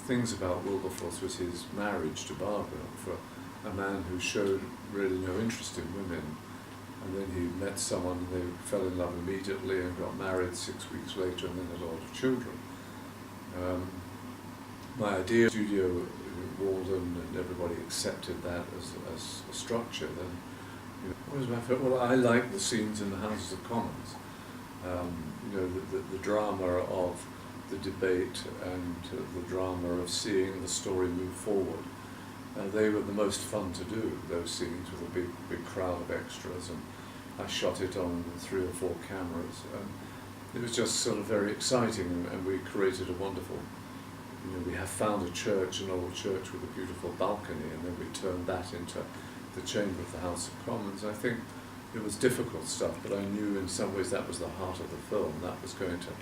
things about Wilberforce was his marriage to Barbara, for a man who showed really no interest in women. And then he met someone and they fell in love immediately and got married 6 weeks later and then had a lot of children. My idea of studio in Walden, and everybody accepted that as a structure. Then, what was my favorite? Well, I like the scenes in the Houses of Commons. The drama of the debate and the drama of seeing the story move forward. They were the most fun to do, those scenes, with a big crowd of extras, and I shot it on 3 or 4 cameras. It was just sort of very exciting, and we created a wonderful, we have found a church, an old church with a beautiful balcony, and then we turned that into the chamber of the House of Commons. I think it was difficult stuff, but I knew in some ways that was the heart of the film. That was going to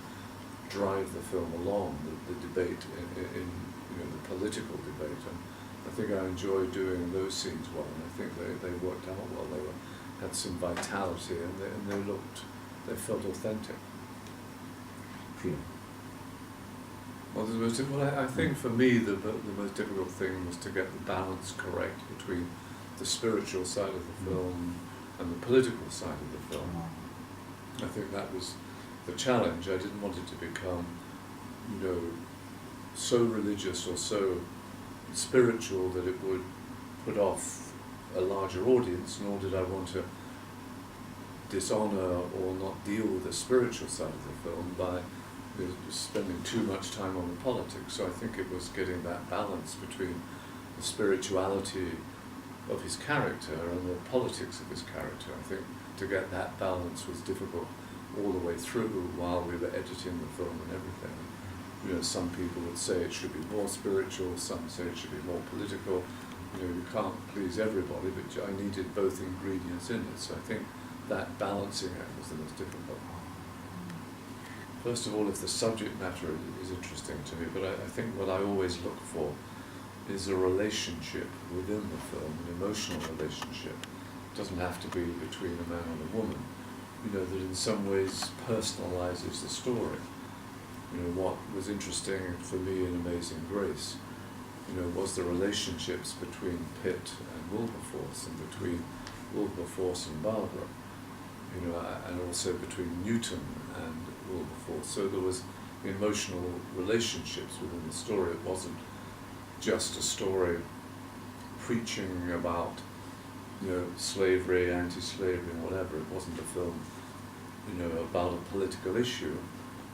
drive the film along, the debate in the political debate. And I think I enjoyed doing those scenes well, and I think they worked out well. They had some vitality, and they felt authentic. Well, I think for me the most difficult thing was to get the balance correct between the spiritual side of the film and the political side of the film. I think that was the challenge. I didn't want it to become, so religious or so spiritual that it would put off a larger audience, nor did I want to dishonor or not deal with the spiritual side of the film by spending too much time on the politics. So I think it was getting that balance between the spirituality of his character and the politics of his character. I think to get that balance was difficult all the way through while we were editing the film and everything. Some people would say it should be more spiritual, some say it should be more political. You can't please everybody, but I needed both ingredients in it. So I think that balancing act was the most difficult. First of all, if the subject matter is interesting to me, but I think what I always look for is a relationship within the film, an emotional relationship. It doesn't have to be between a man and a woman, that in some ways personalizes the story. What was interesting for me in Amazing Grace, was the relationships between Pitt and Wilberforce, and between Wilberforce and Barbara, and also between Newton and Wilberforce. So there was emotional relationships within the story. It wasn't just a story preaching about, slavery, anti-slavery, and whatever. It wasn't a film, about a political issue.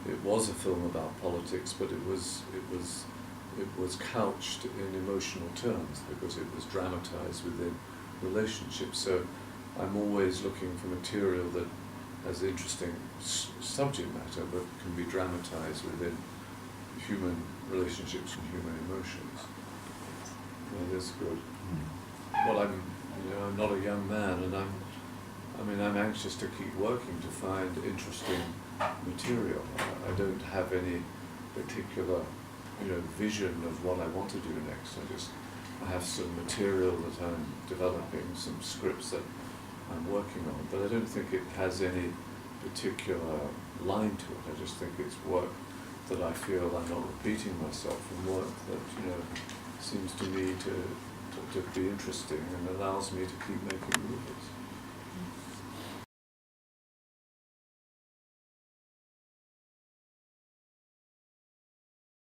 It was a film about politics, but it was couched in emotional terms because it was dramatized within relationships. So I'm always looking for material that has interesting subject matter, but can be dramatized within human relationships and human emotions. That is good. Well, I'm not a young man, and I'm anxious to keep working to find interesting material. I don't have any particular, vision of what I want to do next. I have some material that I'm developing, some scripts that I'm working on, but I don't think it has any particular line to it. I just think it's work that I feel I'm not repeating myself, and work that seems to me to be interesting and allows me to keep making movies.